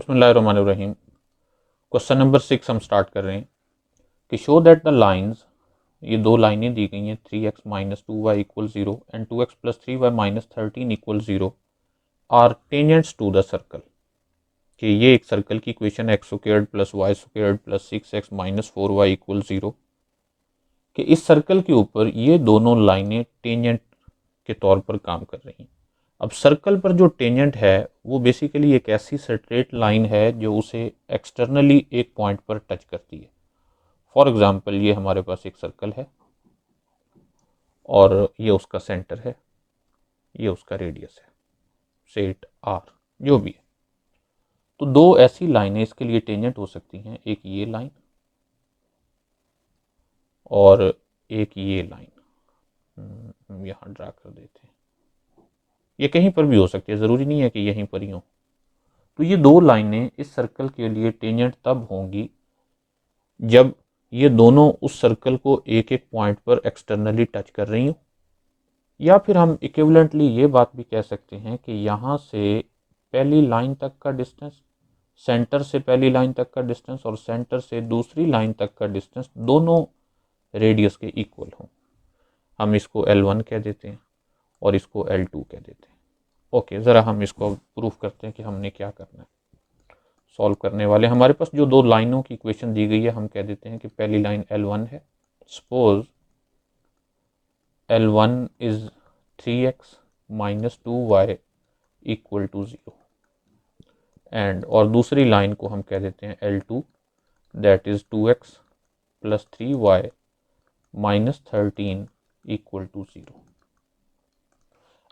बिस्मिल्लाहिर्रहमानिर्रहीम। Question number 6 हम start कर रहे हैं कि शो दैट द लाइंस, ये दो लाइनें दी गई हैं 3x minus 2y equal 0 and 2x plus 3y minus 13 equal 0 are tangents to the circle. कि ये एक सर्कल की equation x squared plus y squared plus 6x minus 4y equal 0 कि इस सर्कल के ऊपर ये दोनों लाइनें टेंजेंट के तौर पर काम कर रही हैं। अब सर्कल पर जो टेंजेंट है वो बेसिकली एक ऐसी स्ट्रेट लाइन है जो उसे एक्सटर्नली एक पॉइंट पर टच करती है। फॉर एग्जांपल ये हमारे पास एक सर्कल है और ये उसका सेंटर है, ये उसका रेडियस है, सेट आर जो भी है। तो दो ऐसी लाइनें इसके लिए टेंजेंट हो सकती हैं, एक ये लाइन और एक ये लाइन। यहाँ ड्रा कर देते हैं, ये कहीं पर भी हो सकती है, ज़रूरी नहीं है कि यहीं पर ही हो। तो ये दो लाइनें इस सर्कल के लिए टेंजेंट तब होंगी जब ये दोनों उस सर्कल को एक एक पॉइंट पर एक्सटर्नली टच कर रही हो, या फिर हम इक्विवेलेंटली ये बात भी कह सकते हैं कि यहाँ से पहली लाइन तक का डिस्टेंस, सेंटर से पहली लाइन तक का डिस्टेंस और सेंटर से दूसरी लाइन तक का डिस्टेंस दोनों रेडियस के इक्वल हों। हम इसको L1 कह देते हैं और इसको L2 कह देते हैं। ओके, ज़रा हम इसको प्रूफ करते हैं कि हमने क्या करना है। सॉल्व करने वाले हमारे पास जो दो लाइनों की इक्वेशन दी गई है, हम कह देते हैं कि पहली लाइन L1 है। Suppose L1 is 3x minus 2y equal to 0 and, और दूसरी लाइन को हम कह देते हैं L2 that is 2x plus 3y minus 13 equal to 0।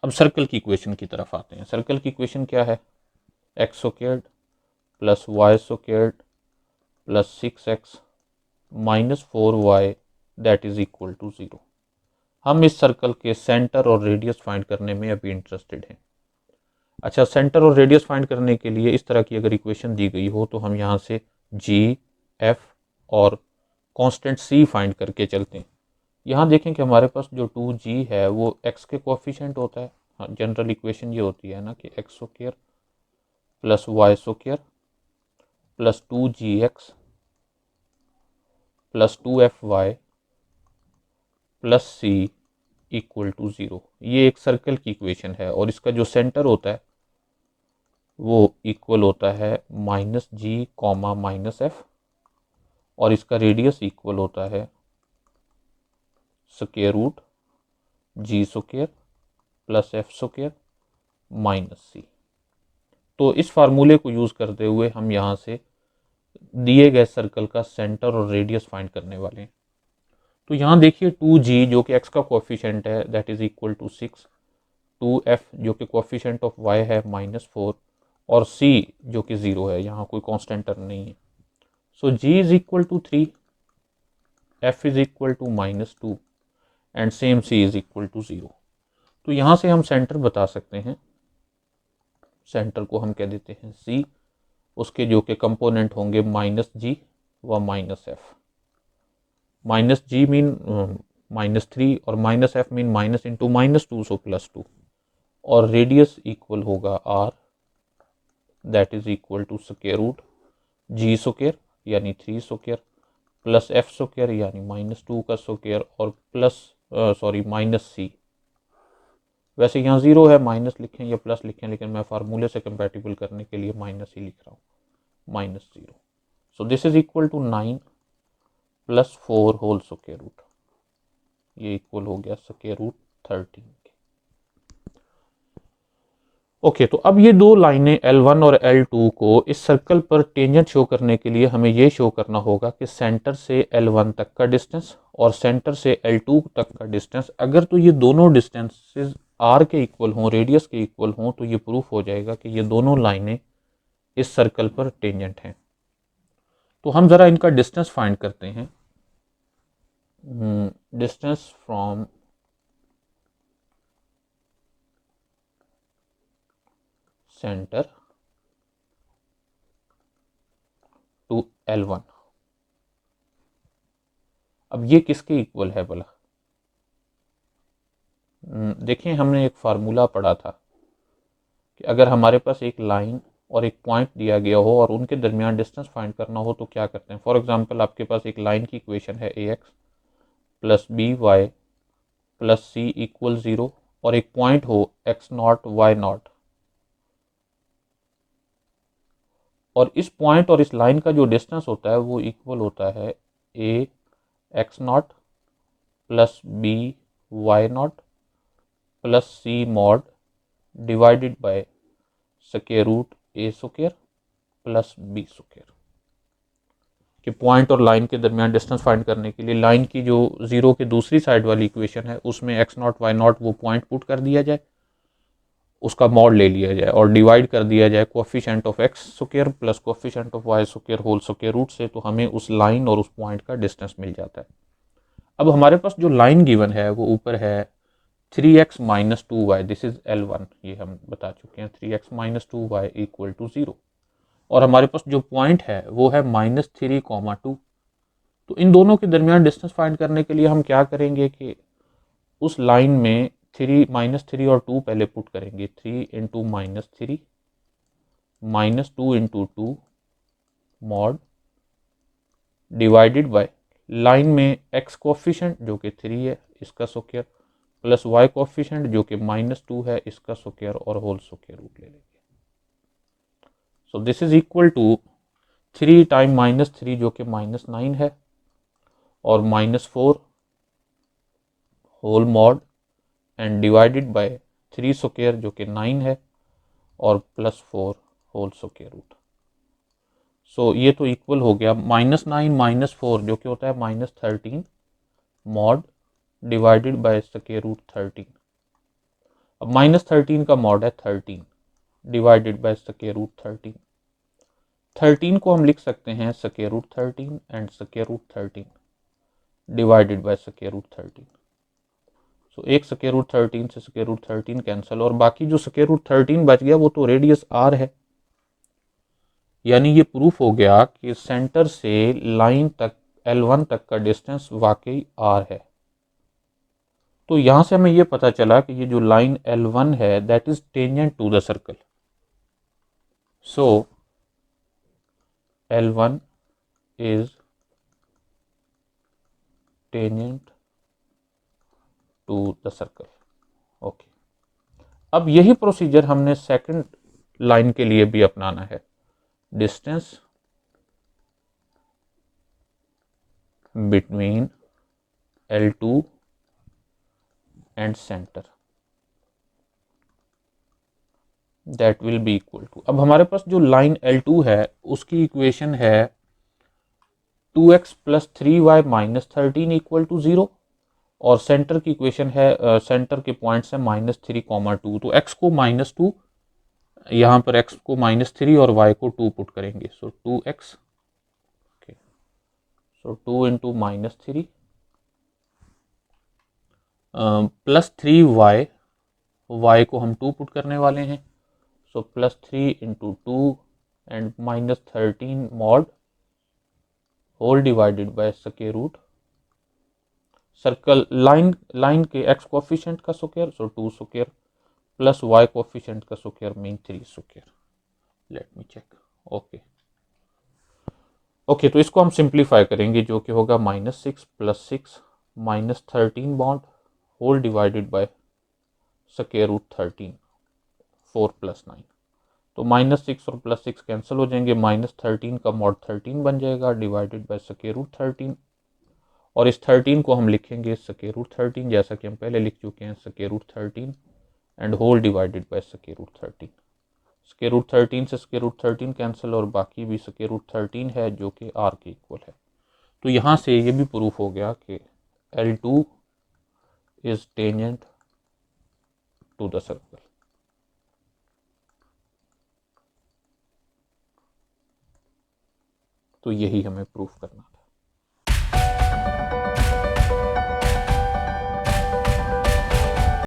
अब सर्कल की इक्वेशन की तरफ आते हैं। सर्कल की इक्वेशन क्या है? X squared plus y squared plus 6x minus 4y that is equal to 0। हम इस सर्कल के सेंटर और रेडियस फाइंड करने में अभी इंटरेस्टेड हैं। अच्छा, सेंटर और रेडियस फाइंड करने के लिए इस तरह की अगर इक्वेशन दी गई हो तो हम यहाँ से g, f और कांस्टेंट c फाइंड करके चलते हैं। यहाँ देखें कि हमारे पास जो 2g है वो x के कोएफिशिएंट होता है। हाँ, जनरल इक्वेशन ये होती है ना कि x square plus y square plus 2gx plus 2fy plus c equal to 0। ये एक सर्कल की इक्वेशन है और इसका जो सेंटर होता है वो इक्वल होता है minus G comma minus F, और इसका रेडियस इक्वल होता है स्क्वायर रूट जी square plus F square minus C. तो इस फार्मूले को यूज़ करते हुए हम यहाँ से दिए गए सर्कल का सेंटर और रेडियस फाइंड करने वाले हैं। तो यहाँ देखिए 2g जो कि x का कोएफिशिएंट है that is equal to 6, 2f जो कि कोएफिशिएंट ऑफ y है -4 और c जो कि 0 है, यहाँ कोई कांस्टेंट टर्म नहीं है। So g is equal to 3, f is equal to -2 and same c is equal to 0। तो यहाँ से हम सेंटर बता सकते हैं। सेंटर को हम कह देते हैं c, उसके जो कि कंपोनेंट होंगे -g व -f। -g मीन -3 और -f mean minus into -2 so +2, और रेडियस इक्वल होगा r that is equal to square root ji square यानी 3 स्क्वायर प्लस एफ स्क्वायर यानी -2 का स्क्वायर और प्लस माइनस सी। वैसे यहाँ 0 है, माइनस लिखें या प्लस लिखें, लेकिन मैं फार्मूले से कंपैटिबल करने के लिए माइनस ही लिख रहा हूँ, -0। So this is equal to 9 plus 4 whole square root, ये इक्वल हो गया स्क्वायर रूट 13 के। ओके, तो अब ये दो लाइनें L1 और L2 को इस सर्कल पर टेंजेंट शो करने के लिए हमें ये शो करना होगा कि सेंटर से L1 तक का डिस्टेंस और सेंटर से L2 तक का डिस्टेंस, अगर तो ये दोनों डिस्टेंसेस r के इक्वल हों, रेडियस के इक्वल हों, तो ये प्रूफ हो जाएगा कि ये दोनों लाइनें इस सर्कल पर टेंजेंट हैं। तो हम ज़रा इनका डिस्टेंस फाइंड करते हैं। Distance from centre to L1। अब ये किसके इक्वल है भला? देखिए, हमने एक फार्मूला पढ़ा था कि अगर हमारे पास एक लाइन और एक पॉइंट दिया गया हो और उनके दरमियान डिस्टेंस फाइंड करना हो तो क्या करते हैं। फॉर एग्जांपल आपके पास एक लाइन की इक्वेशन है ax plus B Y plus C equal 0 और एक पॉइंट हो x नॉट y नॉट, और इस पॉइंट और इस लाइन का जो डिस्टेंस होता है वो इक्वल होता है a x naught plus B y naught plus c mod divided by square root a square plus b square. कि पॉइंट और लाइन के दरमियान डिस्टेंस फाइंड करने के लिए लाइन की जो जीरो के दूसरी साइड वाली इक्वेशन है उसमें एक्स नॉट वाई नॉट वो पॉइंट पुट कर दिया जाए, उसका मॉड ले लिया जाए और डिवाइड कर दिया जाए coefficient of x square plus coefficient of y square whole square root से, तो हमें उस लाइन और उस पॉइंट का डिस्टेंस मिल जाता है। अब हमारे पास जो लाइन गिवन है वो ऊपर है 3x minus 2y, this is L1, ये हम बता चुके हैं 3x minus 2y equal to 0, और हमारे पास जो पॉइंट है वो है -3, 2। तो इन दोनों के दरमियान डिस्टेंस फाइंड करने के लिए हम क्या करेंगे कि उस लाइन में -3 और 2 पहले पुट करेंगे, 3 into -3 -2 into 2 mod divided by line में x कोफिशिएंट जो कि 3 है इसका स्क्वायर प्लस y कोफिशिएंट जो कि -2 है इसका स्क्वायर और होल स्क्वायर रूट ले लेंगे। So this is equal to 3 time -3 जो कि -9 है और -4 whole mod and divided by 3 square जो कि 9 है और +4 होल स्क्वायर रूट। सो ये तो इक्वल हो गया -9 -4 जो कि होता है -13 mod divided by square root 13। अब -13 का मॉड है 13 डिवाइडेड बाय स्क्वायर रूट 13। 13 को हम लिख सकते हैं square root 13 and square root 13 divided by square root 13। So एक स्क्वायर रूट 13 से स्क्वायर रूट 13 कैंसिल, और बाकी जो स्क्वायर रूट 13 बच गया वो तो रेडियस r है। यानी ये प्रूफ हो गया कि सेंटर से लाइन तक L1 तक का डिस्टेंस वाकई r है। तो यहां से हमें ये पता चला कि ये जो लाइन L1 है that is tangent to the circle. So L1 is tangent to the circle. Okay, अब यही प्रोसीजर हमने सेकंड लाइन के लिए भी अपनाना है। Distance between L2 and centre that will be equal to, अब हमारे पास जो लाइन L2 है उसकी इक्वेशन है 2x plus 3y minus 13 equal to 0, और सेंटर की इक्वेशन है सेंटर के पॉइंट्स है -3, 2, तो x को -2, यहाँ पर x को -3 और y को 2 पुट करेंगे। So 2x, so 2 into -3 plus 3y, y को हम 2 पुट करने वाले हैं। So +3 into 2 and -13 mod whole divided by square root circle line के x कोफिशिएंट का square, so 2 square plus y coefficient का square mean 3 square. Let me check. Okay, तो इसको हम सिंप्लीफाई करेंगे जो कि होगा -6 + 6 -13 bond whole divided by square root 13 4 + 9। तो -6 और +6 कैंसिल हो जाएंगे, -13 का मॉड 13 बन जाएगा डिवाइडेड बाय स्क्वायर रूट 13, और इस 13 को हम लिखेंगे स्क्वायर रूट 13 जैसा कि हम पहले लिख चुके हैं square root 13 and whole divided by square root 13। Square root 13 से स्क्वायर रूट 13 कैंसिल और बाकी भी स्क्वायर रूट 13 है जो कि r के इक्वल है। तो यहाँ से ये भी प्रूफ हो गया कि L2 is tangent to the circle. तो यही हमें प्रूफ करना था।